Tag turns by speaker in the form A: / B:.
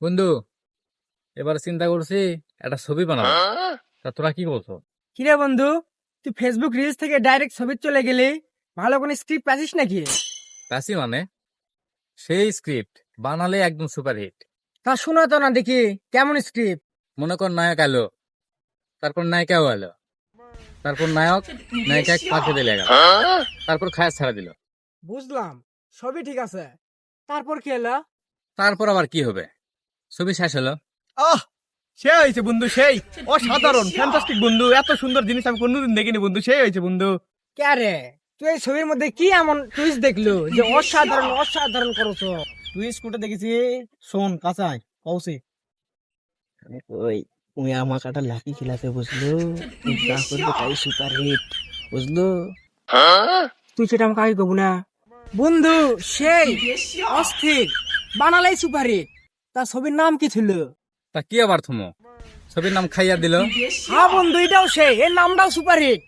A: বন্ধু, এবার চিন্তা করছি একটা ছবি বানাবো। তা তোরা কি বলছো?
B: কিরে বন্ধু, তুই ফেসবুক রিলস থেকে ডাইরেক্ট ছবি চলে গেলি? ভালো কোনো স্ক্রিপ্ট পাচ্ছিস নাকি?
A: প্যাসি মানে সেই স্ক্রিপ্ট বানালে একদম সুপার হিট।
B: তা শোনা তো না দেখি কেমন স্ক্রিপ্ট।
A: মনে কর নায়ক এলো, তারপর নায়িকাও এলো, তারপর নায়ক নায়িকা পাশে দিলে গেল, তারপর খায়া ছাড়া দিল।
B: বুঝলাম, সবই ঠিক আছে, তারপর কি হলো?
A: তারপর আবার কি হবে? ছবি শেষ হলো।
C: আহ সে হয়েছে বন্ধু, সেই অসাধারণ ফ্যান্টাস্টিক বন্ধু, এত সুন্দর জিনিস আমি কোনোদিন দেখিনি বন্ধু, সেই হয়েছে বন্ধু।
B: কে রে, তুই এই ছবির মধ্যে কি এমন টুইস্ট দেখলো যে অসাধারণ অসাধারণ করছো?
C: তুই স্কুটে দেখেছি, শোন কাঁচাই কৌশি ওই ওই আমাকে একটা লাকি খেলাতে বুঝলো, তুই যা করবে তাই সুপার হিট, বুঝলো?
B: তুই সেটা আমাকে আগে কব না বন্ধু। সেই অস্থির, বানালাই সুপারহিট। তা ছবির নাম কি ছিল?
A: তা কি আবার থমো, ছবির নাম খাইয়া দিল।
B: হ্যাঁ বন্ধু, এটাও সেই, এর নামটাও সুপারহিট।